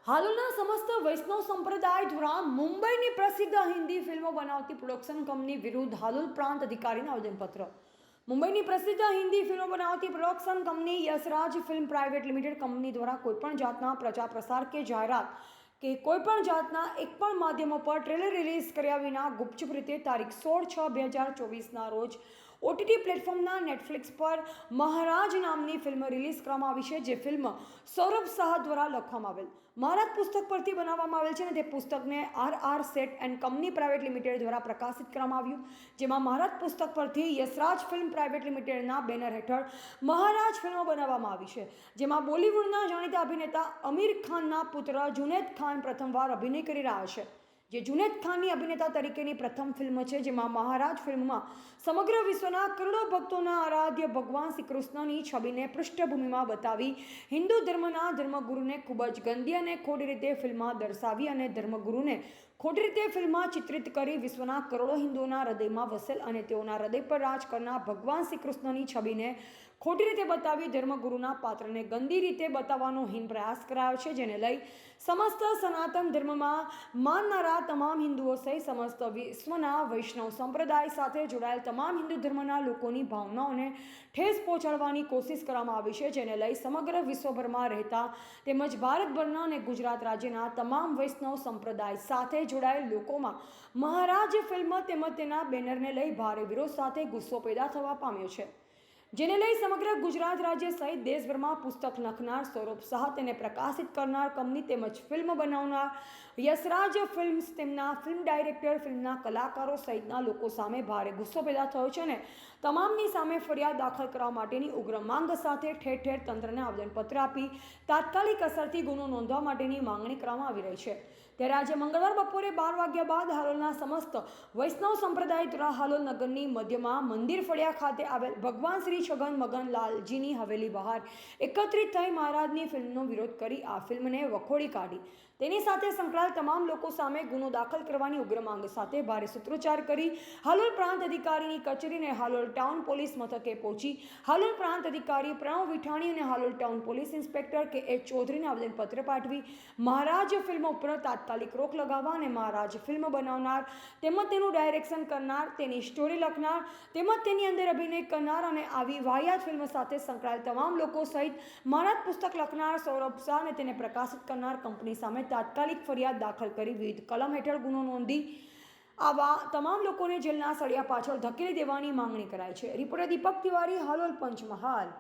હાલોલના સમસ્ત વૈષ્ણવ સંપ્રદાય દ્વારા મુંબઈની પ્રસિદ્ધ હિન્દી ફિલ્મો બનાવતી પ્રોડક્શન કંપની વિરુદ્ધ હાલોલ પ્રાંત અધિકારીને આવેદનપત્ર. મુંબઈની પ્રસિદ્ધ હિન્દી ફિલ્મો બનાવતી production company Yash Raj film private limited company દ્વારા કોઈપણ જાતના પ્રચાર પ્રસાર કે જાહેરાત કે કોઈપણ જાતના એક પણ માધ્યમો પર ટ્રેલર રિલીઝ કર્યા વિના ગુપચુપ રીતે તારીખ 16/6/2024ના રોજ ઓટીટી પ્લેટફોર્મના નેટફ્લિક્સ પર મહારાજ નામની ફિલ્મ રિલીઝ કરવામાં આવી છે. જે ફિલ્મ સૌરભ શાહ દ્વારા લખવામાં આવેલ મહારાજ પુસ્તક પરથી બનાવવામાં આવેલ છે અને તે પુસ્તકને RR set and company private limited દ્વારા પ્રકાશિત કરવામાં આવ્યું, જેમાં મહારાજ પુસ્તક પરથી યશરાજ ફિલ્મ પ્રાઇવેટ લિમિટેડના બેનર હેઠળ મહારાજ ફિલ્મ બનાવવામાં આવી છે, જેમાં બોલિવૂડના જાણીતા અભિનેતા આમિર ખાનના પુત્ર જુનૈદ ખાન પ્રથમવાર અભિનય કરી રહ્યા છે. જે જુનૈદ ખાનની અભિનેતા તરીકેની પ્રથમ ફિલ્મ છે, જેમાં મહારાજ ફિલ્મમાં સમગ્ર વિશ્વના કરોડો ભક્તોના આરાધ્ય ભગવાન શ્રી કૃષ્ણની છબીને પૃષ્ઠભૂમિમાં બતાવી હિન્દુ ધર્મના ધર્મગુરુને ખૂબ જ ગંદી અને ખોટી રીતે ફિલ્મમાં દર્શાવી અને ધર્મગુરુને ખોટી રીતે ફિલ્મમાં ચિત્રિત કરી વિશ્વના કરોડો હિન્દુઓના હૃદયમાં વસેલ અને તેઓના હૃદય પર રાજ કરનાર ભગવાન શ્રી કૃષ્ણની છબીને ખોટી રીતે બતાવી ધર્મગુરુના પાત્રને ગંદી રીતે બતાવવાનો હીન પ્રયાસ કરાયો છે, જેને લઈ સમસ્ત સનાતન ધર્મમાં માનનારા તમામ હિન્દુઓ સહિત સમસ્ત વિશ્વના વૈષ્ણવ સંપ્રદાય સાથે જોડાયેલ તમામ હિન્દુ ધર્મના લોકોની ભાવનાઓને ઠેસ પહોંચાડવાની કોશિશ કરવામાં આવી છે, જેને લઈ સમગ્ર વિશ્વભરમાં રહેતા તેમજ ભારતભરના અને ગુજરાત રાજ્યના તમામ વૈષ્ણવ સંપ્રદાય સાથે જોડાયેલ લોકોમાં મહારાજ ફિલ્મ તેમજ તેના બેનરને લઈ ભારે વિરોધ સાથે ગુસ્સો પેદા થવા પામ્યો છે, જેને લઈ સમગ્ર ગુજરાત રાજ્ય સહિત દેશભરમાં પુસ્તક લખનાર સૌરભ શાહ, તેને પ્રકાશિત કરનાર કંપની તેમજ ફિલ્મ બનાવનાર યશરાજ ફિલ્મ્સ, તેમના ફિલ્મ ડાયરેક્ટર, ફિલ્મના કલાકારો સહિતના લોકો સામે ભારે ગુસ્સો પેદા થયો છે અને તમામની સામે ફરિયાદ દાખલ કરવા માટેની ઉગ્ર માંગ સાથે ઠેર ઠેર તંત્રને આવેદનપત્ર આપી તાત્કાલિક અસરથી ગુનો નોંધવા માટેની માંગણી કરવામાં આવી રહી છે. ત્યારે આજે મંગળવાર બપોરે 12 વાગ્યા બાદ હાલોલના સમસ્ત વૈષ્ણવ સંપ્રદાય દ્વારા હાલોલ નગરની મધ્યમાં મંદિર ફળિયા ખાતે આવેલ ભગવાન શ્રી છગન મગન લાલજીની હવેલી બહાર એકત્રિત થઈ મહારાજની ફિલ્મનો વિરોધ કરી આ ફિલ્મને વખોડી કાઢી તેની સાથે સંકળાયેલ તમામ લોકો સામે ગુનો દાખલ કરવાની ઉગ્ર માંગ સાથે ભારે સૂત્રોચ્ચાર કરી હાલોલ પ્રાંત અધિકારીની કચેરીને હાલોલ ટાઉન પોલીસ મથકે પહોંચી હાલોલ પ્રાંત અધિકારી પ્રણવ વિઠાણી અને Halol town police inspector KH ચૌધરીને આવેદનપત્ર પાઠવી મહારાજ ફિલ્મ ઉપર તાત્કાલિક રોક લગાવવા અને મહારાજ ફિલ્મ બનાવનાર તેમજ તેનું ડાયરેક્શન કરનાર, તેની સ્ટોરી લખનાર તેમજ તેની અંદર અભિનય કરનાર અને આવી વાહિયાત ફિલ્મ સાથે સંકળાયેલ તમામ લોકો સહિત મહારાજ પુસ્તક લખનાર સૌરભ શાહ અને તેને પ્રકાશિત કરનાર કંપની સામે તાત્કાલિક ફરિયાદ દાખલ કરી વિવિધ કલમ હેઠળ ગુનો નોંધી આવા તમામ લોકોને જેલના સળિયા પાછળ ધકેલી દેવાની માંગણી કરાઈ છે. રિપોર્ટર દીપક તિવારી, હાલોલ, પંચમહાલ.